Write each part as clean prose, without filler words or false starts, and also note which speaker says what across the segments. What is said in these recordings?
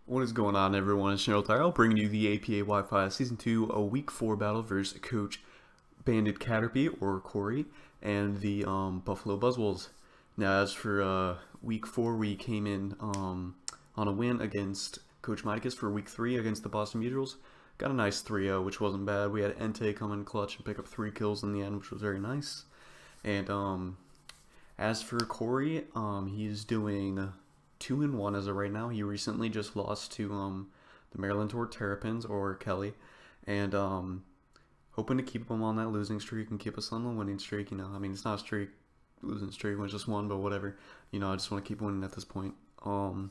Speaker 1: What is going on, everyone? It's GeneralTarheel bringing you the APA Wi-Fi Season 2, a Week 4 battle versus Coach BandedCaterpie, or Corey, and the Buffalo Buzzwoles. Now, as for Week 4, we came in on a win against Coach Miticus for Week 3 against the Boston Buzzwoles. Got a nice 3-0, which wasn't bad. We had Entei come in clutch and pick up 3 kills in the end, which was very nice. And as for Corey, he's doing 2-1 as of right now. He recently just lost to the Maryland Terrapins, or Kelly, and hoping to keep him on that losing streak and keep us on the winning streak. I mean, it's not a streak, losing streak, it was just one, but whatever. I just want to keep winning at this point. But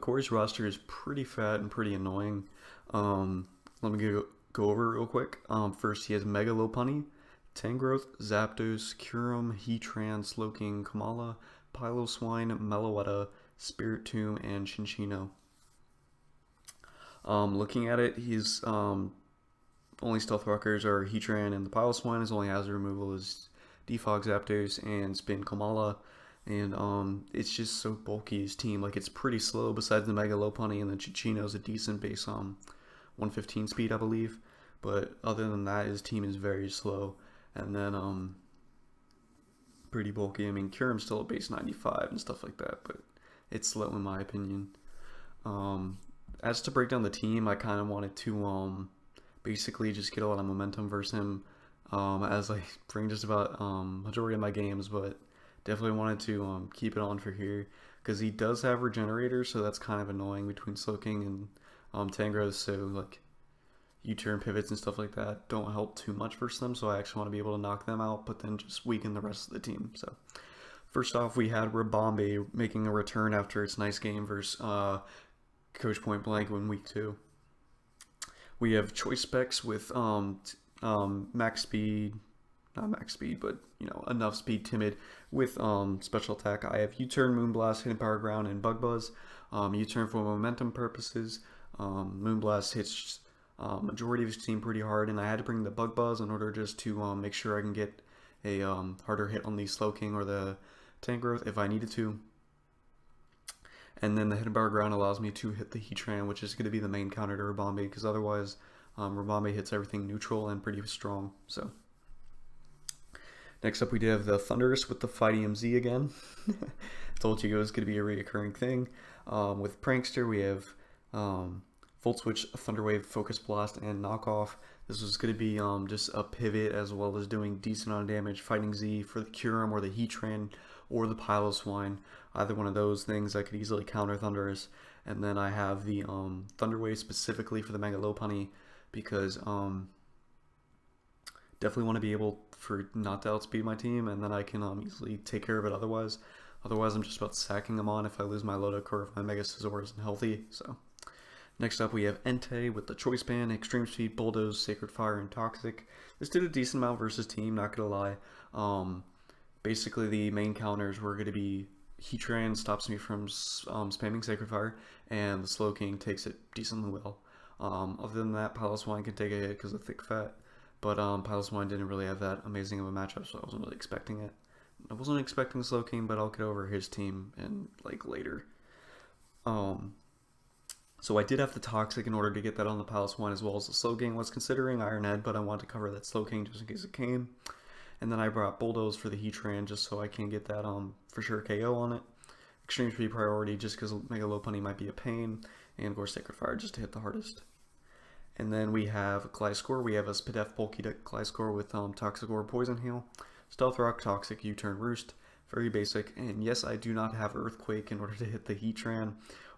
Speaker 1: Corey's roster is pretty fat and pretty annoying. Let me go over it real quick. First, he has Mega Lopunny, Tangrowth, Zapdos, Kyurem, Heatran, Slowking, Kamala, Piloswine, Meloetta, Spiritomb, and Chinchino. Looking at it, he's only stealth rockers are Heatran and the Piloswine. His only hazard removal is Defog, Zapdos, and Spin Kamala. And it's just so bulky, his team. Like, it's pretty slow besides the Mega Lopunny, and the Chinchino's a decent base 115 speed, I believe. But other than that, his team is very slow. And then pretty bulky. I mean, Kyurem's still at base 95 and stuff like that, but it's slow in my opinion. As to break down the team, I kind of wanted to basically just get a lot of momentum versus him as I bring just about majority of my games, but definitely wanted to keep it on for here because he does have Regenerator, so that's kind of annoying between Slowking and Tangrowth, so like U-turn pivots and stuff like that don't help too much versus them, so I actually want to be able to knock them out, but then just weaken the rest of the team. So first off, we had Rabombe making a return after its nice game versus Coach Point Blank in Week 2. We have Choice Specs with max speed, not max speed, but enough speed, Timid, with special attack. I have U-turn, Moonblast, Hidden Power Ground, and Bug Buzz. U-turn for momentum purposes. Moonblast hits majority of his team pretty hard, and I had to bring the Bug Buzz in order just to make sure I can get a harder hit on the Slowking or the Tangrowth if I needed to. And then the Hidden Power Ground allows me to hit the Heatran, which is going to be the main counter to Rabombe, because otherwise Rabombe hits everything neutral and pretty strong. So next up, we do have the Thundurus with the Fighting MZ again. Told you it was going to be a reoccurring thing. With Prankster, we have Volt Switch, Thunderwave, Focus Blast, and Knockoff. This was going to be just a pivot as well as doing decent amount of damage, fighting Z for the Kyurem or the Heatran or the Piloswine. Either one of those things I could easily counter Thundurus. And then I have the Thunderwave specifically for the Mega Lopunny because definitely want to be able for not to outspeed my team, and then I can easily take care of it otherwise. Otherwise, I'm just about sacking them on if I lose my Lodic or if my Mega Scizor isn't healthy. So next up, we have Entei with the Choice Band, Extreme Speed, Bulldoze, Sacred Fire, and Toxic. This did a decent amount versus team, not gonna lie. Basically, the main counters were going to be Heatran stops me from spamming Sacred Fire, and the Slowking takes it decently well. Other than that, Piloswine can take a hit because of thick fat, but Piloswine didn't really have that amazing of a matchup, so I wasn't really expecting it. I wasn't expecting Slowking, but I'll get over his team and like later. So I did have the Toxic in order to get that on the Piloswine as well as the Slowking. Was considering Iron Head, but I wanted to cover that Slowking just in case it came. And then I brought Bulldoze for the Heatran just so I can get that for sure KO on it. Extreme Speed priority just because Mega Lopunny might be a pain. And of course Sacred Fire just to hit the hardest. And then we have Gliscor. We have a Spadef bulky Gliscor with Toxic Orb, Poison Heal, Stealth Rock, Toxic, U-turn, Roost. Very basic. And yes, I do not have Earthquake in order to hit the Heatran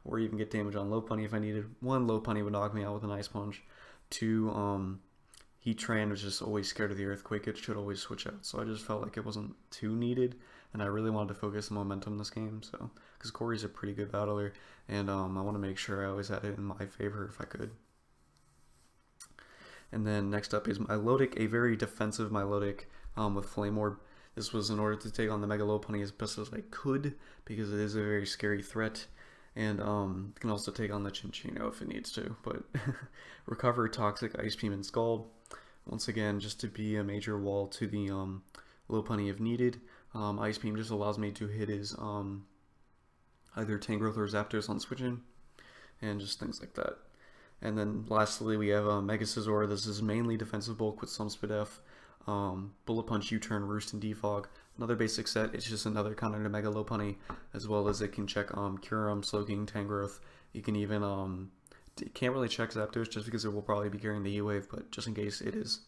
Speaker 1: or even get damage on Lopunny if I needed. One, Lopunny would knock me out with an Ice Punch. Two, Heatran was just always scared of the Earthquake. It should always switch out. So I just felt like it wasn't too needed. And I really wanted to focus on momentum this game. So because Corey's a pretty good battler. And I want to make sure I always had it in my favor if I could. And then next up is Milotic, a very defensive Milotic with Flame Orb. This was in order to take on the Mega Lopunny as best as I could because it is a very scary threat. And can also take on the Chinchino if it needs to. But Recover, Toxic, Ice Beam, and Scald. Once again, just to be a major wall to the Lopunny if needed. Ice Beam just allows me to hit his either Tangrowth or Zapdos on switching. and just things like that. And then lastly, we have Mega Scizor. This is mainly defensive bulk with some SPDF, Bullet Punch, U-Turn, Roost, and Defog. Another basic set. It's just another counter to Mega Lopunny, as well as it can check Kyurem, Slowking, Tangrowth. You can even it can't really check Zapdos just because it will probably be carrying the E-Wave, but just in case it is.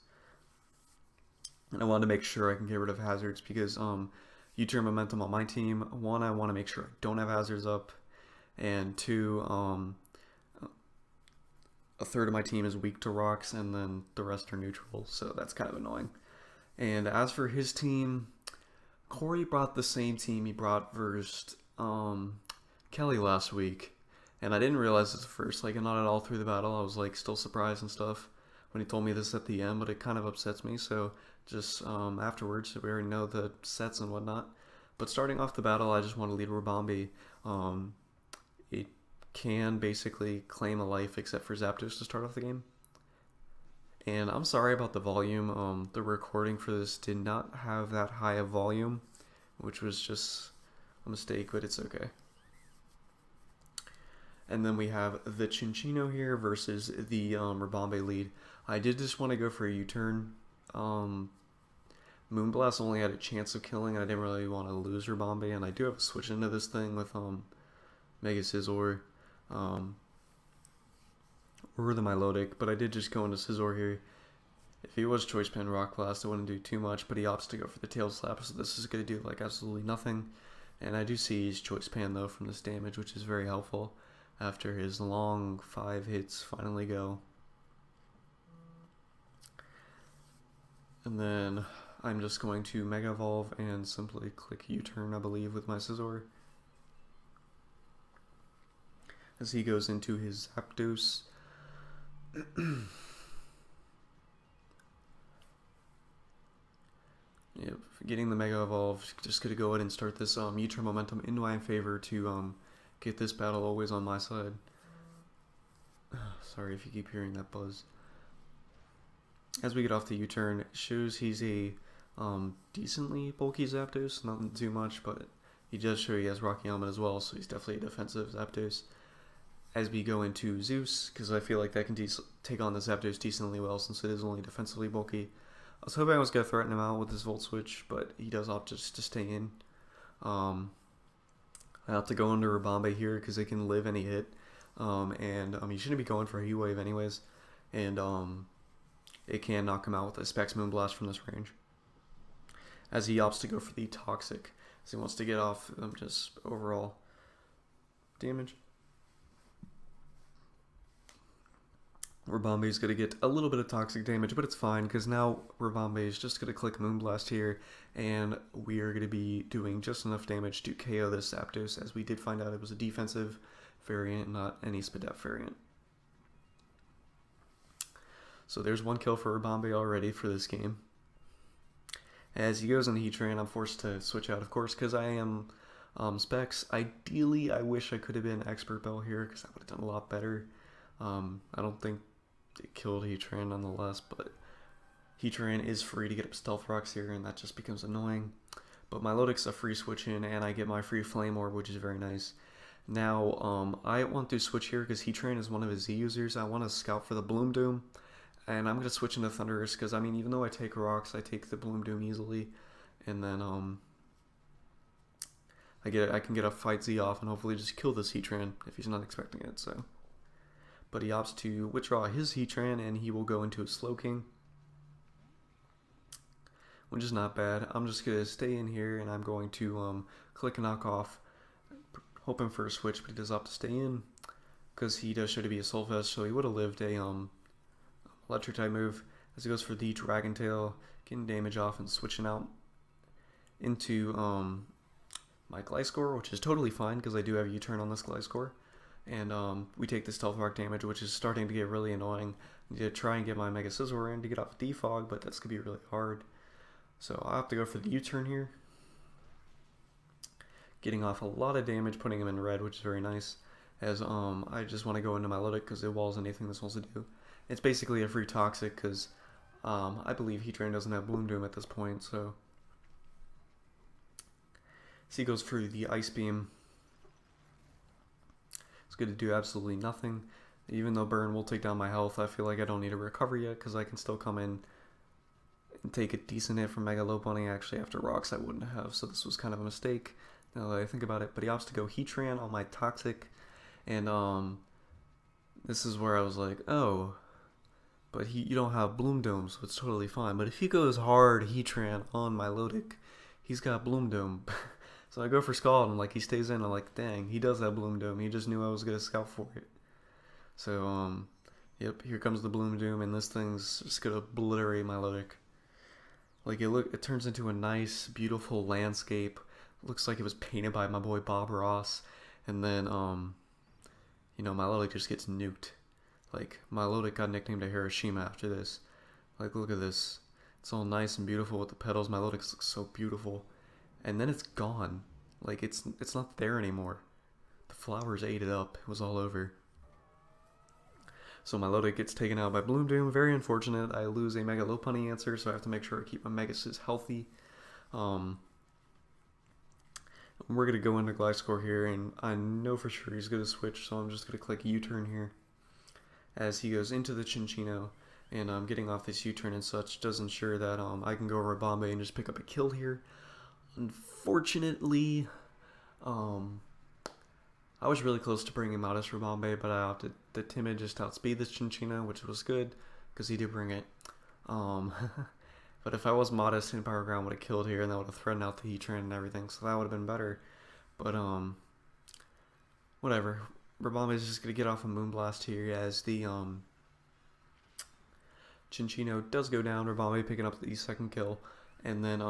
Speaker 1: And I wanted to make sure I can get rid of hazards because U-Turn momentum on my team. One, I want to make sure I don't have hazards up, and two, a third of my team is weak to rocks, and then the rest are neutral, so that's kind of annoying. And as for his team, Corey brought the same team he brought versus Kelly last week, and I didn't realize this at first, like not at all through the battle. I was like still surprised and stuff when he told me this at the end, but it kind of upsets me, so just afterwards, we already know the sets and whatnot. But starting off the battle, I just want to lead Ribombee. It can basically claim a life except for Zapdos to start off the game. And I'm sorry about the volume. The recording for this did not have that high of volume, which was just a mistake, but it's okay. And then we have the Chinchino here versus the Ribombee lead. I did just want to go for a U-turn. Moonblast only had a chance of killing. I didn't really want to lose Ribombee, and I do have a switch into this thing with Mega Scizor. Or the Milotic, but I did just go into Scizor here. If he was Choice Pen Rock Blast, it wouldn't do too much, but he opts to go for the Tail Slap, so this is going to do like absolutely nothing. And I do see his Choice Pan though from this damage, which is very helpful after his long 5 hits finally go. And then I'm just going to Mega Evolve and simply click U-turn, I believe, with my Scizor. As he goes into his Zapdos. Yep, getting the Mega Evolve, just gonna go ahead and start this U-turn momentum in my favor to get this battle always on my side. Sorry if you keep hearing that buzz. As we get off the U-turn, it shows he's a decently bulky Zapdos, nothing too much, but he does show he has Rocky Helmet as well, so he's definitely a defensive Zapdos. As we go into Zeus, because I feel like that can take on the Zapdos decently well since it is only defensively bulky. I was hoping I was going to threaten him out with this Volt Switch, but he does opt just to stay in. I have to go into Ribombee here because it can live any hit. And you shouldn't be going for a Heat Wave anyways. And it can knock him out with a Specs Moonblast from this range. As he opts to go for the Toxic, as he wants to get off just overall damage. Ribombee is going to get a little bit of toxic damage, but it's fine because now Ribombee is just going to click Moonblast here, and we are going to be doing just enough damage to KO this Zapdos, as we did find out it was a defensive variant, not any SPDF variant. So there's one kill for Ribombee already for this game. As he goes into Heatran, I'm forced to switch out, of course, because I am Specs. Ideally, I wish I could have been Expert Bell here because that would have done a lot better. I don't think it killed Heatran nonetheless, but Heatran is free to get up Stealth Rocks here, and that just becomes annoying. But Milotic's a free switch in, and I get my free Flame Orb, which is very nice. Now, I want to switch here because Heatran is one of his Z users. I want to scout for the Bloom Doom, and I'm going to switch into Thundurus because, I mean, even though I take rocks, I take the Bloom Doom easily, and then I can get a Fight Z off and hopefully just kill this Heatran if he's not expecting it. So. But he opts to withdraw his Heatran, and he will go into a Slowking, which is not bad. I'm just going to stay in here, and I'm going to click Knock Off, hoping for a switch, but he does opt to stay in, because he does show to be a Soul Vest, so he would have lived a Electric type move, as he goes for the Dragon Tail, getting damage off and switching out into my Gliscor, which is totally fine, because I do have U-turn on this Gliscor. And we take the Stealth Rock damage, which is starting to get really annoying. I need to try and get my Mega Scizor in to get off Defog, but that's going to be really hard. So I'll have to go for the U-turn here. Getting off a lot of damage, putting him in red, which is very nice. As I just want to go into Milotic because it walls anything this wants to do. It's basically a free Toxic because I believe Heatran doesn't have Bloom Doom at this point. So he goes for the Ice Beam. It's going to do absolutely nothing. Even though burn will take down my health, I feel like I don't need to recover yet because I can still come in and take a decent hit from Mega Lopunny. Actually, after rocks, I wouldn't have, so this was kind of a mistake now that I think about it. But he opts to go Heatran on my Toxic, and this is where I was like, oh, but you don't have Bloom Dome, so it's totally fine. But if he goes hard Heatran on my Lodic, he's got Bloom Dome. So I go for Scald, and like he stays in, I'm like, dang, he does have Bloom Dome. He just knew I was gonna scout for it. So yep, here comes the Bloom Doom, and this thing's just gonna obliterate my Lodic. Like it turns into a nice, beautiful landscape. Looks like it was painted by my boy Bob Ross, and then you know, my Lodic just gets nuked. Like my Lodic got nicknamed a Hiroshima after this. Like look at this, it's all nice and beautiful with the petals. My Lodic looks so beautiful, and then it's gone. Like it's not there anymore. The flowers ate it up. It was all over. So my Lodic gets taken out by Bloom Doom. Very unfortunate. I lose a Mega Lopunny answer, so I have to make sure I keep my Megasis healthy. We're going to go into Gliscor here, and I know for sure he's going to switch, so I'm just going to click U-turn here. As he goes into the Chinchino, and getting off this U-turn and such does ensure that I can go over Bombay and just pick up a kill here. Unfortunately, I was really close to bringing Modest for Bombay, but I opted the Timid just outspeed this Chinchino, which was good, because he did bring it. But if I was Modest, Hidden Power Ground would have killed here, and that would have threatened out the Heatran and everything, so that would have been better. But, whatever. Rabambe is just going to get off a Moonblast here, as the, Chinchino does go down, Rabambe picking up the second kill, and then,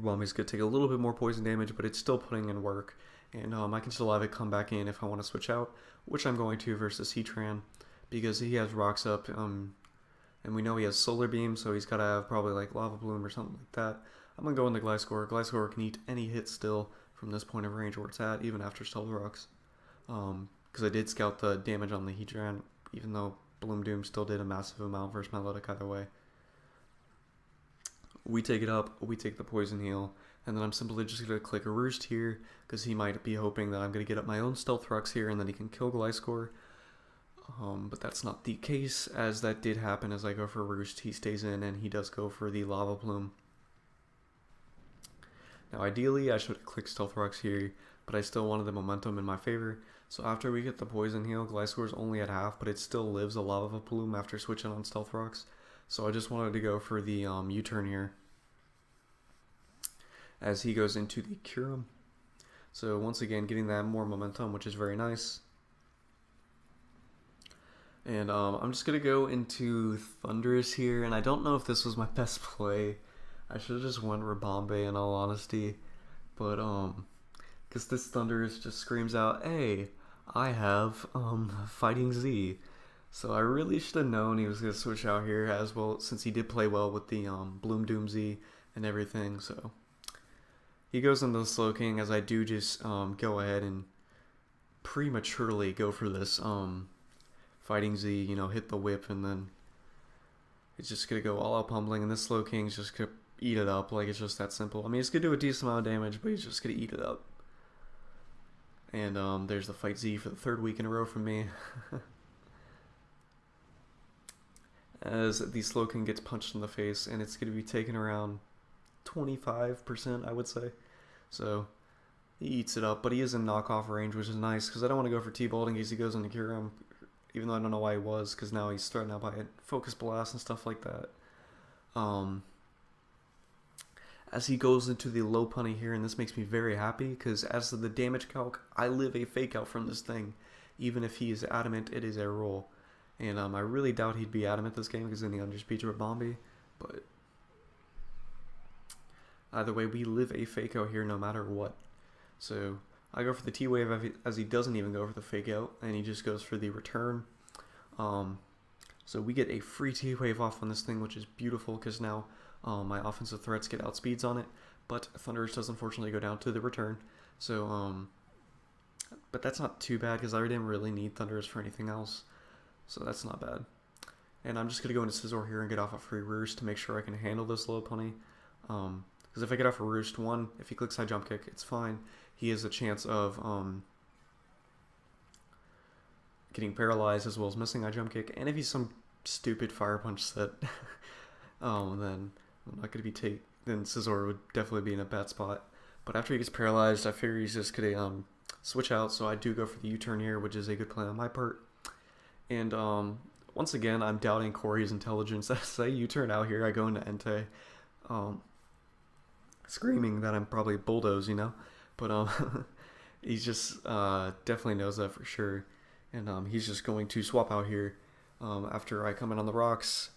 Speaker 1: Rabambe's going to take a little bit more poison damage, but it's still putting in work. And I can still have it come back in if I want to switch out, which I'm going to versus Heatran, because he has rocks up, and we know he has Solar Beam, so he's got to have probably like Lava Bloom or something like that. I'm going to go into Gliscor. Gliscor can eat any hit still from this point of range where it's at, even after Stealth Rocks. Because I did scout the damage on the Heatran, even though Bloom Doom still did a massive amount versus my Lodic either way. We take it up, we take the Poison Heal, and then I'm simply just going to click a Roost here, because he might be hoping that I'm going to get up my own Stealth Rocks here, and then he can kill Gliscor. But that's not the case, as that did happen as I go for Roost. He stays in, and he does go for the Lava Plume. Now ideally, I should have clicked Stealth Rocks here, but I still wanted the momentum in my favor. So after we get the Poison Heal, Gliscor's only at half, but it still lives a Lava Plume after switching on Stealth Rocks. So I just wanted to go for the U-turn here, as he goes into the Kyurem. So once again, getting that more momentum, which is very nice. And I'm just going to go into Thundurus here, and I don't know if this was my best play. I should have just went Rabambe in all honesty, but because this Thundurus just screams out, hey, I have Fighting Z. So I really should have known he was going to switch out here as well, since he did play well with the Bloom Doom Z and everything. So he goes into the Slowking, as I do just go ahead and prematurely go for this Fighting Z, you know, hit the whip, and then it's just going to go all out pummeling, and this Slowking's just going to eat it up. Like, it's just that simple. I mean, it's going to do a decent amount of damage, but he's just going to eat it up. And there's the Fight Z for the third week in a row from me. As the Slowking gets punched in the face, and it's going to be taken around 25%, I would say. So he eats it up, but he is in knockoff range, which is nice, because I don't want to go for T-Bolt in case he goes into Kyurem, even though I don't know why he was, because now he's threatened out by it. Focus Blast and stuff like that. As he goes into the Lopunny here, and this makes me very happy, because as the damage calc, I live a fake out from this thing. Even if he is adamant, it is a roll. And I really doubt he'd be adamant this game, because then he underspeeds Rabambe. But either way, we live a fake out here no matter what. So I go for the T-Wave as he doesn't even go for the fake out, and he just goes for the return. So we get a free T-Wave off on this thing, which is beautiful, because now my offensive threats get outspeeds on it. But Thundurus does unfortunately go down to the return. So, but that's not too bad, because I didn't really need Thundurus for anything else. So that's not bad. And I'm just going to go into Scizor here and get off a free Roost to make sure I can handle this Lopunny. Because if I get off a Roost, one, if he clicks high jump kick, it's fine. He has a chance of getting paralyzed as well as missing my jump kick. And if he's some stupid fire punch set, then I'm not gonna be then Scizor would definitely be in a bad spot. But after he gets paralyzed, I figure he's just gonna switch out. So I do go for the U-turn here, which is a good play on my part. And once again, I'm doubting Corey's intelligence. As I U-turn out here, I go into Entei, screaming that I'm probably Bulldoze, you know. But he just definitely knows that for sure. And he's just going to swap out here after I come in on the rocks.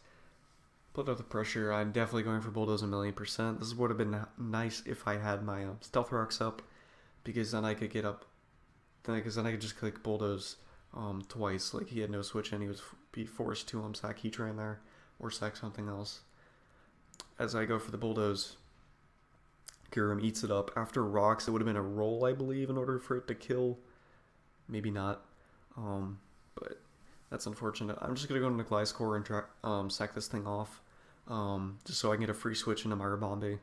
Speaker 1: Put up the pressure. I'm definitely going for Bulldoze 1,000,000%. This would have been nice if I had my Stealth Rocks up, because then I could get up. Because then I could just click Bulldoze twice. Like, he had no switch and he would be forced to sack Heatran there or sack something else. As I go for the Bulldoze, Kyurem eats it up. After rocks, it would have been a roll, I believe, in order for it to kill. Maybe not. But that's unfortunate. I'm just going to go into Gliscor and sack this thing off. Just so I can get a free switch into my Rabombe.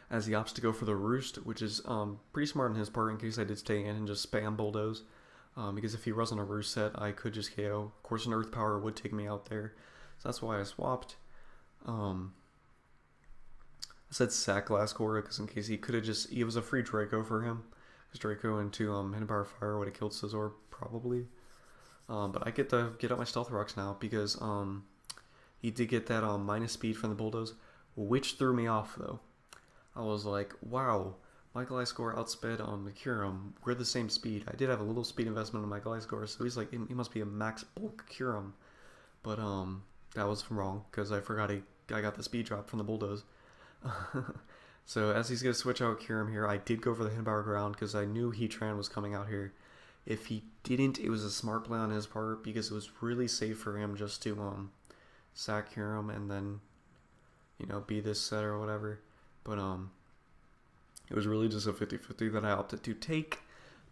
Speaker 1: As he opts to go for the Roost, which is pretty smart on his part in case I did stay in and just spam Bulldoze. Because if he wasn't a Roost set, I could just KO. Of course, an Earth Power would take me out there. So that's why I swapped. I said sack Gliscor because in case he could have just... It was a free Draco for him. Because Draco into Hidden Power Fire would have killed Scizor, probably. But I get to get out my Stealth Rocks now because he did get that minus speed from the Bulldoze, which threw me off, though. I was like, wow, my Gliscor outsped the Kyurem. We're the same speed. I did have a little speed investment on my Gliscor, so he's like, he must be a max bulk Kyurem. But that was wrong, because I forgot I got the speed drop from the Bulldoze. So as he's going to switch out Kyurem here, I did go for the Hidden Power Ground, because I knew Heatran was coming out here. If he didn't, it was a smart play on his part, because it was really safe for him just to sack Kyurem and then, you know, be this set or whatever. But it was really just a 50-50 that I opted to take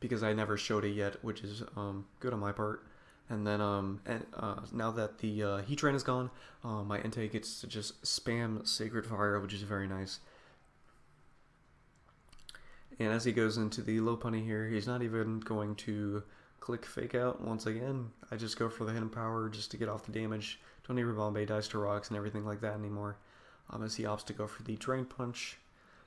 Speaker 1: because I never showed it yet, which is good on my part. And then now that the Heatran is gone, my Entei gets to just spam Sacred Fire, which is very nice. And as he goes into the Lopunny here, he's not even going to click Fake Out once again. I just go for the Hidden Power just to get off the damage. Don't need Rabombe, dies to rocks, and everything like that anymore. As he opts to go for the Drain Punch,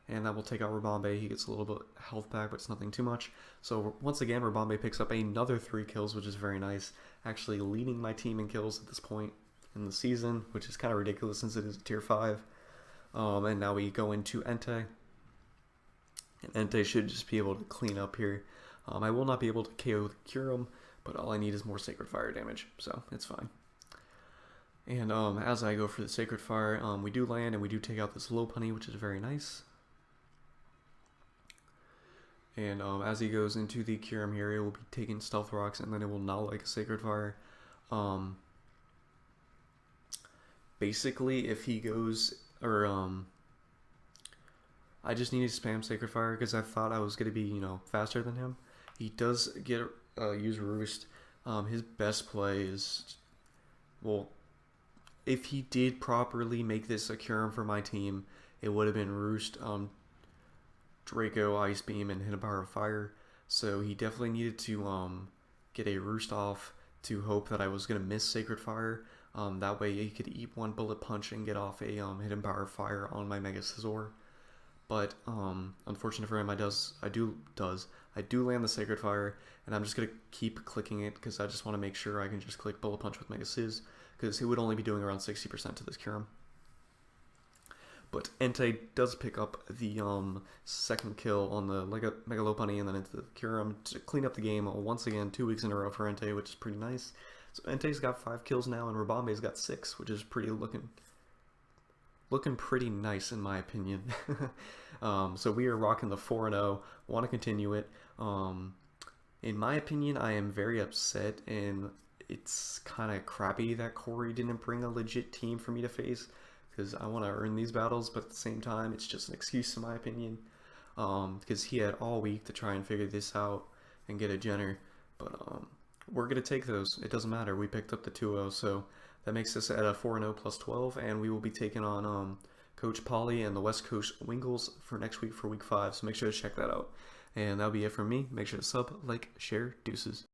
Speaker 1: and that will take out Rabombe. He gets a little bit health back, but it's nothing too much. So once again, Rabombe picks up another 3 kills, which is very nice. Actually leading my team in kills at this point in the season, which is kind of ridiculous since it is a tier 5. And now we go into Entei. And Entei should just be able to clean up here. I will not be able to KO the Kyurem, but all I need is more Sacred Fire damage, so it's fine. And as I go for the Sacred Fire, we do land and we do take out this Lopunny, which is very nice. And as he goes into the Kyurem here, it will be taking Stealth Rocks, and then it will not like a Sacred Fire. Basically, if he goes, I just need to spam Sacred Fire because I thought I was going to be, you know, faster than him. He does get use Roost. His best play is, well, if he did properly make this a Kyurem for my team, it would have been Roost, Draco, Ice Beam, and Hidden Power Fire. So he definitely needed to get a Roost off to hope that I was going to miss Sacred Fire. That way he could eat 1 Bullet Punch and get off a Hidden Power Fire on my Mega Scizor. But unfortunate for him, I do land the Sacred Fire, and I'm just going to keep clicking it because I just want to make sure I can just click Bullet Punch with Mega Sizz, because he would only be doing around 60% to this Kyurem. But Entei does pick up the second kill on the Mega Lopunny and then into the Kyurem to clean up the game once again, 2 weeks in a row for Entei, which is pretty nice. So Entei's got 5 kills now, and Rabombe's got 6, which is pretty looking pretty nice in my opinion. So we are rocking the 4-0. Want to continue it. In my opinion, I am very upset, and it's kind of crappy that Corey didn't bring a legit team for me to face, because I want to earn these battles, but at the same time, it's just an excuse in my opinion, because he had all week to try and figure this out and get a Jenner, but we're going to take those. It doesn't matter. We picked up the 2-0, so that makes us at a 4-0 plus 12, and we will be taking on Coach Polly and the West Coast Wingles for next week for week 5, so make sure to check that out. And that'll be it from me. Make sure to sub, like, share, deuces.